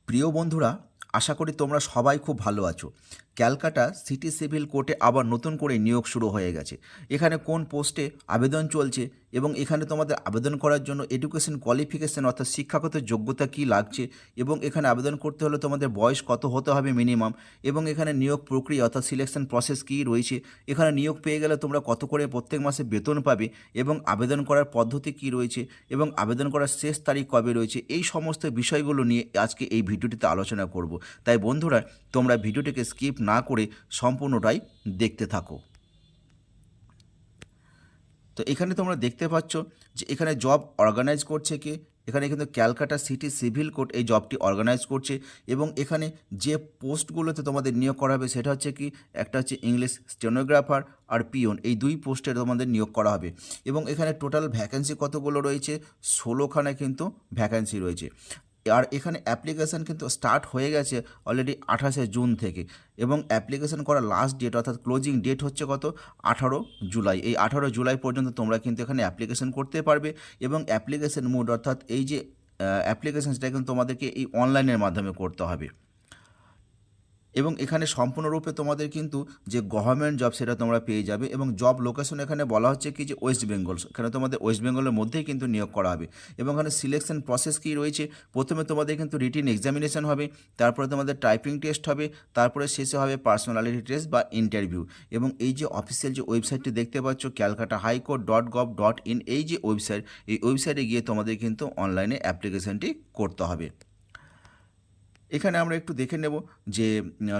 প্রিয় বন্ধুরা, আশা করি তোমরা সবাই খুব ভালো আছো। ক্যালকাটা সিটি সিভিল কোর্টে আবার নতুন করে নিয়োগ শুরু হয়ে গেছে। এখানে কোন পোস্টে আবেদন চলছে এবং এখানে তোমাদের আবেদন করার জন্য এডুকেশন কোয়ালিফিকেশন অর্থাৎ শিক্ষাগত যোগ্যতা কী লাগছে এবং এখানে আবেদন করতে হলে তোমাদের বয়স কত হতে হবে মিনিমাম, এবং এখানে নিয়োগ প্রক্রিয়া অর্থাৎ সিলেকশন প্রসেস কী রয়েছে, এখানে নিয়োগ পেয়ে গেলে তোমরা কত করে প্রত্যেক মাসে বেতন পাবে এবং আবেদন করার পদ্ধতি কী রয়েছে এবং আবেদন করার শেষ তারিখ কবে রয়েছে, এই সমস্ত বিষয়গুলো নিয়ে আজকে এই ভিডিওটিতে আলোচনা করব। তাই বন্ধুরা, তোমরা ভিডিওটিকে স্কিপ না করে সম্পূর্ণটাই দেখতে থাকো। তো এখানে তোমরা দেখতে পাচ্ছ যে এখানে জব অর্গানাইজ করছে কে। এখানে কিন্তু ক্যালকাটা সিটি সিভিল কোর্ট এই জবটি অর্গানাইজ করছে এবং এখানে যে পোস্টগুলোতে তোমাদের নিয়োগ করা হবে সেটা হচ্ছে কি, একটা হচ্ছে ইংলিশ স্টেনোগ্রাফার আর পিওন, এই দুই পোস্টে তোমাদের নিয়োগ করা হবে। এবং এখানে টোটাল ভ্যাকেন্সি কতগুলো রয়েছে, 16খানে কিন্তু ভ্যাকেন্সি রয়েছে। আর এখানে অ্যাপ্লিকেশান কিন্তু স্টার্ট হয়ে গেছে অলরেডি 28শে জুন থেকে, এবং অ্যাপ্লিকেশান করার লাস্ট ডেট অর্থাৎ ক্লোজিং ডেট হচ্ছে কত, 18 জুলাই। এই 18 জুলাই পর্যন্ত তোমরা কিন্তু এখানে অ্যাপ্লিকেশান করতে পারবে। এবং অ্যাপ্লিকেশান মোড অর্থাৎ এই যে অ্যাপ্লিকেশান, সেটা কিন্তু তোমাদেরকে এই অনলাইনের মাধ্যমে করতে হবে। এবং এখানে সম্পূর্ণরূপে তোমাদের কিন্তু যে গভর্নমেন্ট জব সেটা তোমরা পেয়ে যাবে। এবং জব লোকেশন এখানে বলা হচ্ছে কি যে ওয়েস্ট বেঙ্গল, এখানে তোমাদের ওয়েস্ট বেঙ্গলের মধ্যেই কিন্তু নিয়োগ করা হবে। এবং এখানে সিলেকশন প্রসেস কী রয়েছে, প্রথমে তোমাদের কিন্তু রিটিন এক্সামিনেশন হবে, তারপরে তোমাদের টাইপিং টেস্ট হবে, তারপরে শেষে হবে পার্সোনালিটি টেস্ট বা ইন্টারভিউ। এবং এই যে অফিসিয়াল যে ওয়েবসাইটটি দেখতে পাচ্ছ calcutta.highcourt.gov.in, এই যে ওয়েবসাইট, এই ওয়েবসাইটে গিয়ে তোমাদের কিন্তু অনলাইনে অ্যাপ্লিকেশনটি করতে হবে। এখানে আমরা একটু দেখে নেব যে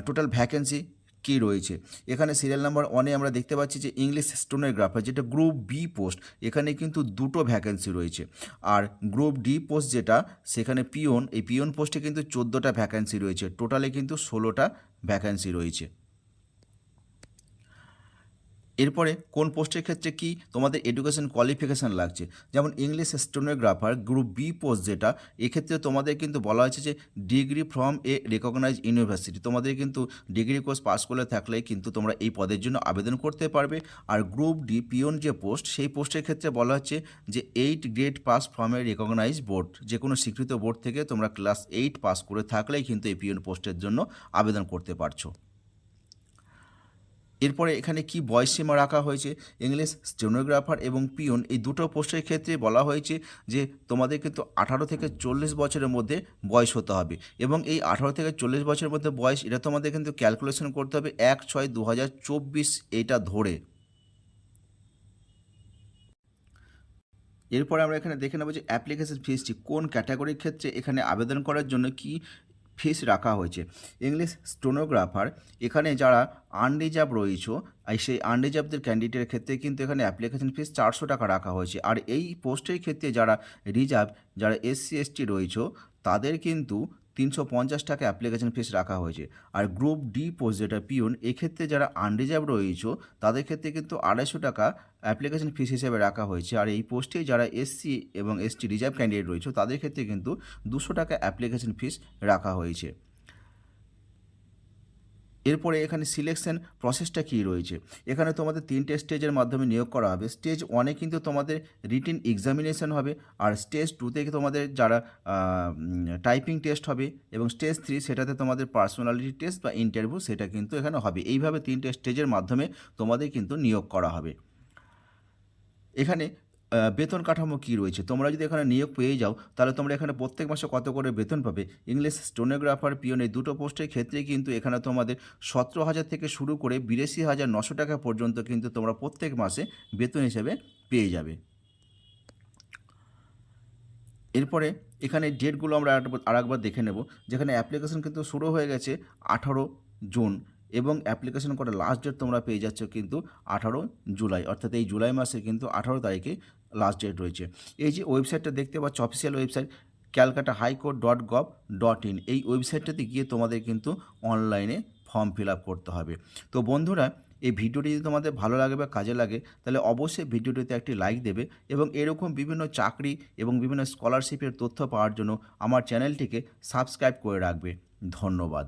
টোটাল ভ্যাকেন্সি কী রয়েছে। এখানে সিরিয়াল নাম্বার 1-এ আমরা দেখতে পাচ্ছি যে ইংলিশ স্টেনোগ্রাফার, যেটা গ্রুপ বি পোস্ট, এখানে কিন্তু দুটো ভ্যাকেন্সি রয়েছে। আর গ্রুপ ডি পোস্ট যেটা, সেখানে পিওন, এই পিওন পোস্টে কিন্তু 14টা ভ্যাকেন্সি রয়েছে। টোটালে কিন্তু 16টা ভ্যাকেন্সি রয়েছে। এরপরে কোন পোস্টের ক্ষেত্রে কি তোমাদের এডুকেশন কোয়ালিফিকেশান লাগছে, যেমন English stenographer group B post যেটা, এক্ষেত্রে তোমাদের কিন্তু বলা হয়েছে যে degree from a recognise university, তোমাদের কিন্তু ডিগ্রি কোর্স পাস করে থাকলে কিন্তু তোমরা এই পদের জন্য আবেদন করতে পারবে। আর গ্রুপ ডি পিওন যে পোস্ট, সেই পোস্টের ক্ষেত্রে বলা হচ্ছে যে 8 grade pass from a recognise board, যে কোনো স্বীকৃত বোর্ড থেকে তোমরা ক্লাস 8 পাস করে থাকলেই কিন্তু এই পিওন পোস্টের জন্য আবেদন করতে পারছো। এরপরে এখানে কি বয়সসীমা রাখা হয়েছে, ইংলিশ স্টেনোগ্রাফার এবং পিওন এই দুটো পোস্টের ক্ষেত্রে বলা হয়েছে যে তোমাদের কিন্তু 18 থেকে 40 বছরের মধ্যে বয়স হতে হবে। এবং এই 18 থেকে 40 বছরের মধ্যে বয়স, এটা তোমাদের কিন্তু ক্যালকুলেশন করতে হবে 1/6/2024 এটা ধরে। এরপরে আমরা এখানে দেখে নেব যে অ্যাপ্লিকেশন ফিসটি কোন ক্যাটাগরির ক্ষেত্রে এখানে আবেদন করার জন্য কি ফিস রাখা হয়েছে। ইংলিশ স্টেনোগ্রাফার, এখানে যারা আনরিজার্ভ রয়েছে, সেই আনরিজার্ভদের ক্যান্ডিডেটের ক্ষেত্রে কিন্তু এখানে অ্যাপ্লিকেশন ফিস 400 টাকা রাখা হয়েছে। আর এই পোস্টের ক্ষেত্রে যারা রিজার্ভ, যারা SC ST রয়েছে, তাদের কিন্তু 350 টাকা অ্যাপ্লিকেশন ফিস রাখা হয়েছে। আর গ্রুপ ডি পোস্ট যেটা পিওন, এক্ষেত্রে যারা আনরিজার্ভ রয়েছে তাদের ক্ষেত্রে কিন্তু 250 টাকা অ্যাপ্লিকেশন ফিস হিসেবে রাখা হয়েছে। আর এই পোস্টে যারা SC এবং ST রিজার্ভ ক্যান্ডিডেট রয়েছে তাদের ক্ষেত্রে কিন্তু 200 টাকা অ্যাপ্লিকেশন ফিস রাখা হয়েছে। এরপরে এখানে সিলেকশন প্রসেসটা কী রয়েছে, এখানে তোমাদের 3টে স্টেজের মাধ্যমে নিয়োগ করা হবে। স্টেজ 1-এ কিন্তু তোমাদের রিটিন এক্সামিনেশন হবে, আর স্টেজ 2-তে তোমাদের যারা টাইপিং টেস্ট হবে, এবং স্টেজ 3 সেটাতে তোমাদের পার্সোনালিটি টেস্ট বা ইন্টারভিউ সেটা কিন্তু এখানে হবে। এইভাবে 3টে স্টেজের মাধ্যমে তোমাদের কিন্তু নিয়োগ করা হবে। এখানে বেতন কাঠামো কী রয়েছে, তোমরা যদি এখানে নিয়োগ পেয়ে যাও তাহলে তোমরা এখানে প্রত্যেক মাসে কত করে বেতন পাবে। ইংলিশ স্টেনোগ্রাফার পিওন এই দুটো পোস্টের ক্ষেত্রে কিন্তু এখানে তোমাদের 17,000 থেকে শুরু করে 82,900 টাকা পর্যন্ত কিন্তু তোমরা প্রত্যেক মাসে বেতন হিসেবে পেয়ে যাবে। এরপরে এখানে ডেটগুলো আমরা আরেকবার দেখে নেব, যেখানে অ্যাপ্লিকেশন কিন্তু শুরু হয়ে গেছে 18 জুন, এবং অ্যাপ্লিকেশন করার লাস্ট ডেট তোমরা পেয়ে যাচ্ছ কিন্তু 18 জুলাই, অর্থাৎ এই জুলাই মাসে কিন্তু 18 তারিখে লাস্ট ডেট রয়েছে। এই যে ওয়েবসাইটটা দেখতে পাচ্ছ, অফিসিয়াল ওয়েবসাইট calcutta.highcourt.gov.in, এই ওয়েবসাইটটাতে গিয়ে তোমাদের কিন্তু অনলাইনে ফর্ম ফিল আপ করতে হবে। তো বন্ধুরা, এই ভিডিওটি যদি তোমাদের ভালো লাগে বা কাজে লাগে তাহলে অবশ্যই ভিডিওটিতে একটি লাইক দেবে, এবং এরকম বিভিন্ন চাকরি এবং বিভিন্ন স্কলারশিপের তথ্য পাওয়ার জন্য আমার চ্যানেলটিকে সাবস্ক্রাইব করে রাখবে। ধন্যবাদ।